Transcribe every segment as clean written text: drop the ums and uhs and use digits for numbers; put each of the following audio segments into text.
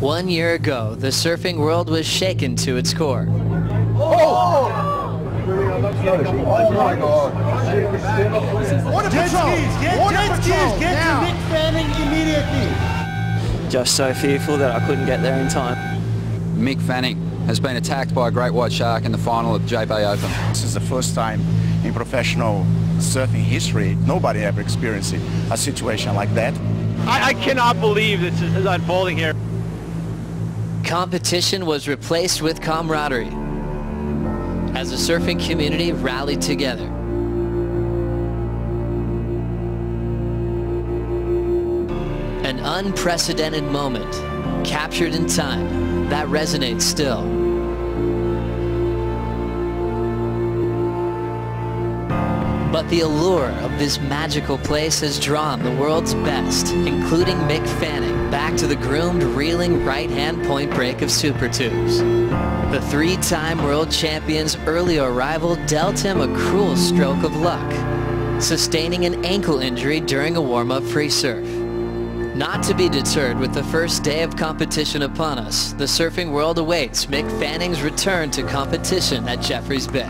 1 year ago, the surfing world was shaken to its core. Oh my God. Water patrol! Get to Mick Fanning immediately! Just so fearful that I couldn't get there in time. Mick Fanning has been attacked by a great white shark in the final of the J-Bay Open. This is the first time in professional surfing history, nobody ever experienced a situation like that. I cannot believe this is unfolding here. Competition was replaced with camaraderie as the surfing community rallied together. An unprecedented moment, captured in time, that resonates still. But the allure of this magical place has drawn the world's best, including Mick Fanning, back to the groomed, reeling right-hand point break of Super Tubes. The three-time world champion's early arrival dealt him a cruel stroke of luck, sustaining an ankle injury during a warm-up free surf. Not to be deterred with the first day of competition upon us, the surfing world awaits Mick Fanning's return to competition at Jeffreys Bay.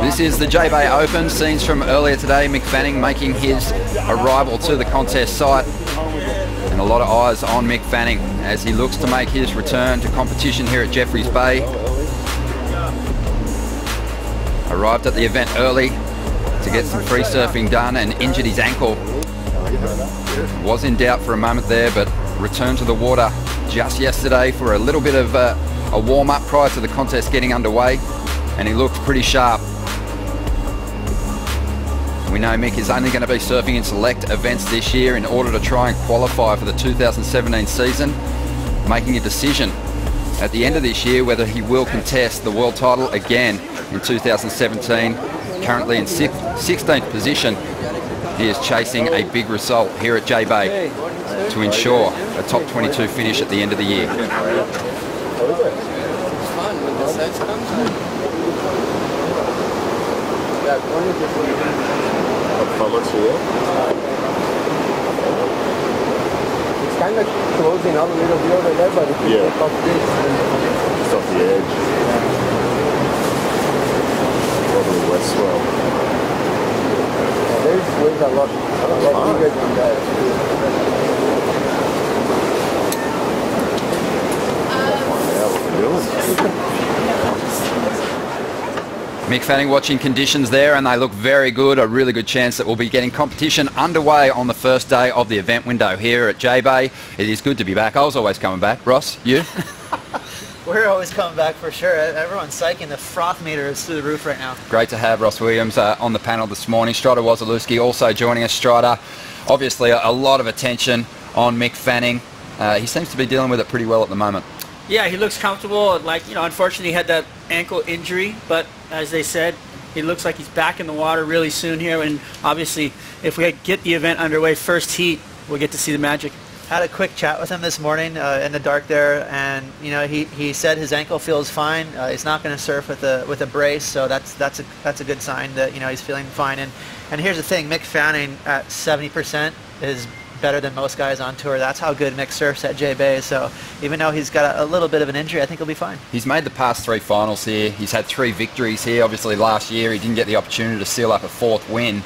This is the J-Bay Open. Scenes from earlier today. Mick Fanning making his arrival to the contest site. And a lot of eyes on Mick Fanning as he looks to make his return to competition here at Jeffreys Bay. Arrived at the event early to get some free surfing done and injured his ankle. Was in doubt for a moment there, but returned to the water just yesterday for a little bit of a warm-up prior to the contest getting underway, and he looked pretty sharp. We know Mick is only going to be surfing in select events this year in order to try and qualify for the 2017 season, making a decision at the end of this year whether he will contest the world title again in 2017. Currently in 16th position, he is chasing a big result here at J-Bay to ensure a top 22 finish at the end of the year. How much is it? It's kind of closing out a little bit over there, but if you take off this, it's off the edge. Probably west swell. Yeah, there's waves a lot bigger than that. Mick Fanning watching conditions there, and they look very good. A really good chance that we'll be getting competition underway on the first day of the event window here at J-Bay. It is good to be back. I was always coming back. Ross, you? We're always coming back for sure. Everyone's psyching. The froth meter is through the roof right now. Great to have Ross Williams on the panel this morning. Strider Wazalewski also joining us. Strider, obviously a lot of attention on Mick Fanning. He seems to be dealing with it pretty well at the moment. Yeah, he looks comfortable. Like, you know, unfortunately he had that ankle injury, but as they said, he looks like he's back in the water really soon here, and obviously if we get the event underway first heat, we'll get to see the magic. Had a quick chat with him this morning in the dark there, and you know he said his ankle feels fine. He's not going to surf with a brace, so that's a good sign that, you know, he's feeling fine. And here's the thing, Mick Fanning at 70% is better than most guys on tour. That's how good Mick surfs at J-Bay. So even though he's got a little bit of an injury, I think he'll be fine. He's made the past 3 finals here. He's had 3 victories here. Obviously last year he didn't get the opportunity to seal up a 4th win.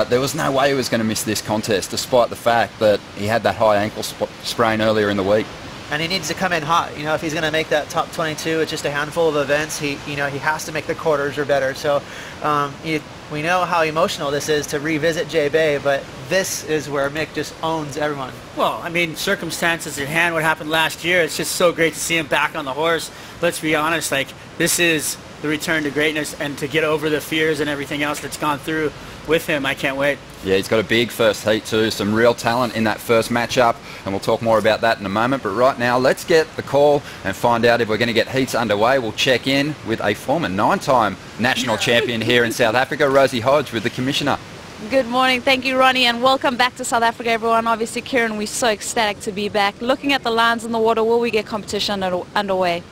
There was no way he was going to miss this contest, despite the fact that he had that high ankle sprain earlier in the week. And he needs to come in hot. You know, if he's going to make that top 22, it's just a handful of events. He has to make the quarters or better. So we know how emotional this is to revisit J-Bay, but this is where Mick just owns everyone. Well, I mean, circumstances at hand, what happened last year, it's just so great to see him back on the horse. Let's be honest, like, this is the return to greatness, and to get over the fears and everything else that's gone through with him, I can't wait. Yeah, he's got a big first heat too, some real talent in that first matchup, and we'll talk more about that in a moment. But right now, let's get the call and find out if we're going to get heats underway. We'll check in with a former 9-time national champion here in South Africa, Rosie Hodge, with the Commissioner. Good morning. Thank you, Ronnie, and welcome back to South Africa, everyone. Obviously, Kieran, we're so ecstatic to be back. Looking at the lines in the water, will we get competition underway?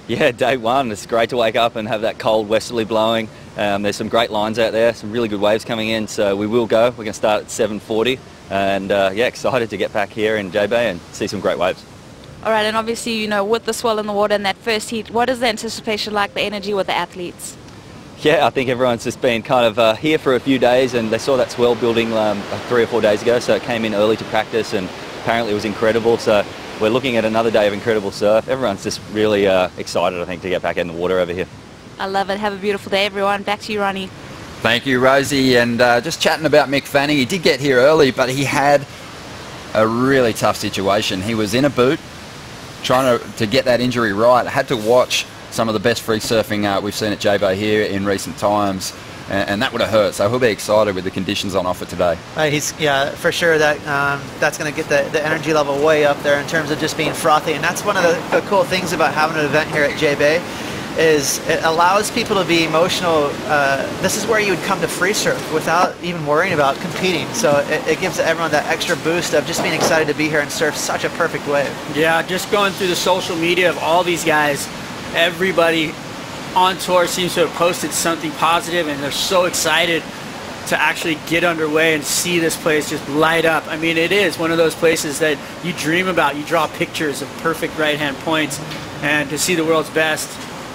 Yeah, day one. It's great to wake up and have that cold westerly blowing There's some great lines out there, some really good waves coming in, so we will go. We're going to start at 7:40, and yeah, excited to get back here in J-Bay and see some great waves. All right, and obviously, you know, with the swell in the water in that first heat, what is the anticipation like, the energy with the athletes? Yeah, I think everyone's just been kind of here for a few days, and they saw that swell building 3 or 4 days ago, so it came in early to practice, and apparently it was incredible. So we're looking at another day of incredible surf. Everyone's just really excited, I think, to get back in the water over here. I love it. Have a beautiful day, everyone. Back to you, Ronnie. Thank you, Rosie. And just chatting about Mick Fanning, he did get here early, but he had a really tough situation. He was in a boot, trying to get that injury right. I had to watch some of the best free surfing we've seen at J-Bay here in recent times, and that would have hurt. So he'll be excited with the conditions on offer today. Yeah, for sure. That's going to get the energy level way up there in terms of just being frothy. And that's one of the cool things about having an event here at J-Bay, is it allows people to be emotional. This is where you would come to free surf without even worrying about competing. So it gives everyone that extra boost of just being excited to be here and surf such a perfect wave. Yeah, just going through the social media of all these guys, everybody on tour seems to have posted something positive, and they're so excited to actually get underway and see this place just light up. I mean, it is one of those places that you dream about. You draw pictures of perfect right-hand points, and to see the world's best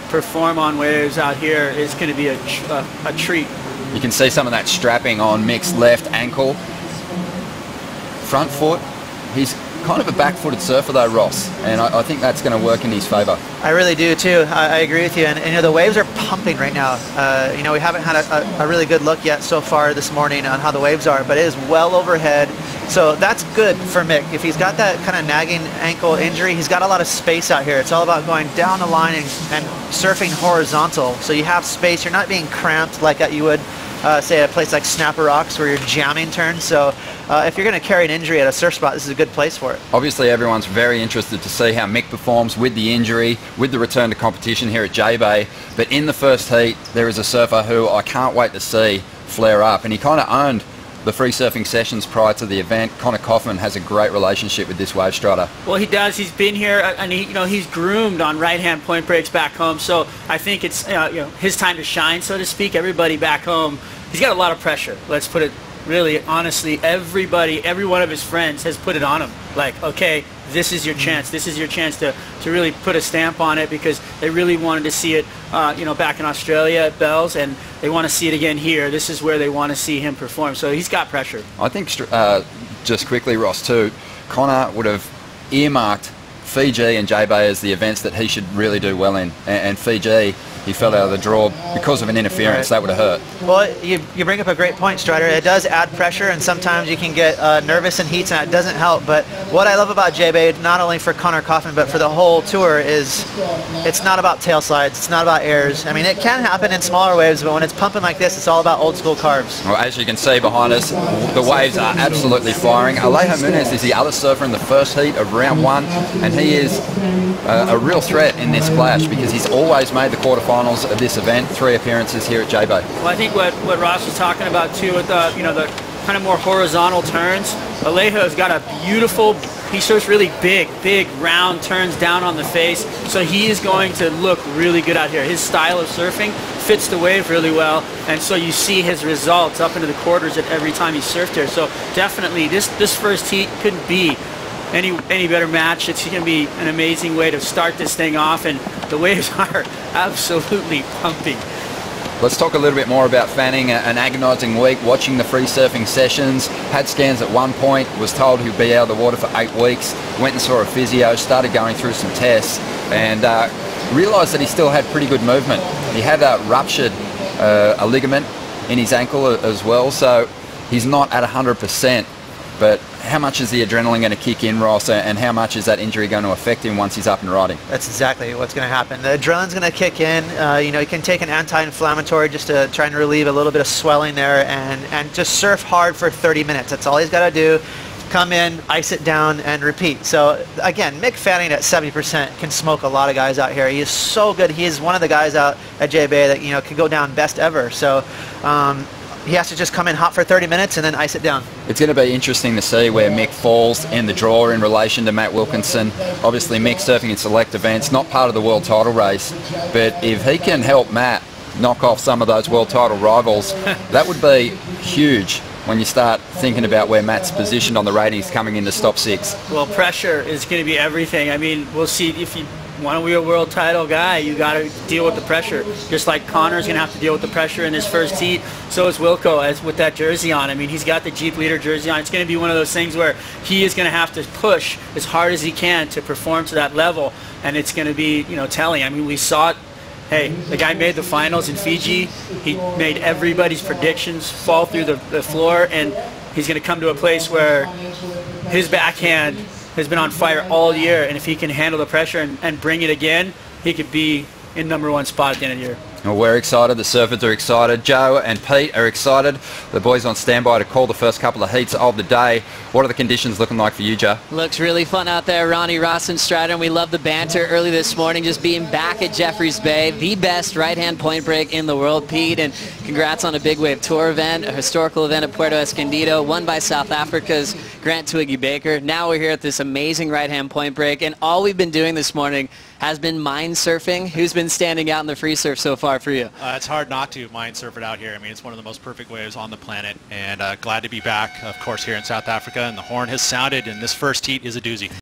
perform on waves out here is going to be a treat. You can see some of that strapping on Mick's left ankle. Front foot, he's kind of a back-footed surfer though, Ross, and I think that's going to work in his favour. I really do too. I agree with you, and you know, the waves are pumping right now. You know, we haven't had a really good look yet so far this morning on how the waves are, but it is well overhead, so that's good for Mick. If he's got that kind of nagging ankle injury, he's got a lot of space out here. It's all about going down the line and surfing horizontal, so you have space. You're not being cramped like you would say at a place like Snapper Rocks where you're jamming turns. So if you're going to carry an injury at a surf spot, this is a good place for it. Obviously everyone's very interested to see how Mick performs with the injury, with the return to competition here at J-Bay. But in the first heat, there is a surfer who I can't wait to see flare up, and he kind of owned the free surfing sessions prior to the event. Connor Kaufman has a great relationship with this wave strider. Well, he does. He's been here, and he's groomed on right-hand point breaks back home. So I think it's his time to shine, so to speak. Everybody back home, he's got a lot of pressure. Let's put it really honestly. Every one of his friends has put it on him. Like, okay, this is your chance. This is your chance to really put a stamp on it, because they really wanted to see it, back in Australia at Bell's, and they want to see it again here. This is where they want to see him perform. So he's got pressure. I think, just quickly, Ross, too, Connor would have earmarked Fiji and J-Bay as the events that he should really do well in. And Fiji, he fell out of the draw because of an interference. Right. That would have hurt. Well, you bring up a great point, Strider. It does add pressure, and sometimes you can get nervous in heats, and it doesn't help. But what I love about J-Bay, not only for Connor Kaufman, but for the whole tour, is it's not about tail slides. It's not about airs. I mean, it can happen in smaller waves, but when it's pumping like this, it's all about old school carbs. Well, as you can see behind us, the waves are absolutely firing. Alejo Muniz is the other surfer in the first heat of round one, and he is a real threat in this clash, because he's always made the quarterfinals of this event, 3 appearances here at J-Bay. Well, I think what Ross was talking about too, with the the kind of more horizontal turns, Alejo's got a beautiful, he surfs really big round turns down on the face, so he is going to look really good out here. His style of surfing fits the wave really well, and so you see his results up into the quarters at every time he surfed here. So definitely this first heat couldn't be any better match. It's going to be an amazing way to start this thing off, and the waves are absolutely pumping. Let's talk a little bit more about Fanning. An agonising week watching the free surfing sessions. Had scans at one point, was told he'd be out of the water for 8 weeks, went and saw a physio, started going through some tests, and realised that he still had pretty good movement. He had ruptured a ligament in his ankle as well, so he's not at 100%. But how much is the adrenaline going to kick in, Ross, and how much is that injury going to affect him once he's up and riding? That's exactly what's going to happen. The adrenaline's going to kick in. You can take an anti-inflammatory just to try and relieve a little bit of swelling there, and just surf hard for 30 minutes. That's all he's got to do. Come in, ice it down, and repeat. So again, Mick Fanning at 70% can smoke a lot of guys out here. He is so good. He is one of the guys out at J-Bay that could go down best ever. So he has to just come in hot for 30 minutes and then ice it down. It's going to be interesting to see where Mick falls in the draw in relation to Matt Wilkinson. Obviously, Mick surfing in select events, not part of the world title race, but if he can help Matt knock off some of those world title rivals. That would be huge when you start thinking about where Matt's positioned on the ratings coming into top 6. Well, pressure is going to be everything. I mean, we'll see if you want to be a world title guy, you got to deal with the pressure. Just like Connor's going to have to deal with the pressure in his first heat, so is Wilco with that jersey on. I mean, he's got the Jeep leader jersey on. It's going to be one of those things where he is going to have to push as hard as he can to perform to that level, and it's going to be, you know, telling. I mean, we saw it. Hey, the guy made the finals in Fiji. He made everybody's predictions fall through the floor, and he's going to come to a place where his backhand has been on fire all year, and if he can handle the pressure and bring it again, he could be in #1 spot at the end of the year. Well, we're excited. The surfers are excited. Joe and Pete are excited. The boys on standby to call the first couple of heats of the day. What are the conditions looking like for you, Joe? Looks really fun out there. Ronnie, Ross, and Strider, and we love the banter early this morning, just being back at Jeffreys Bay, the best right-hand point break in the world, Pete, and congrats on a big wave tour event, a historical event at Puerto Escondido, won by South Africa's Grant Twiggy Baker. Now we're here at this amazing right-hand point break, and all we've been doing this morning has been mind surfing. Who's been standing out in the free surf so far for you? It's hard not to mind surf it out here. I mean, it's one of the most perfect waves on the planet, and glad to be back, of course, here in South Africa, and the horn has sounded, and this first heat is a doozy.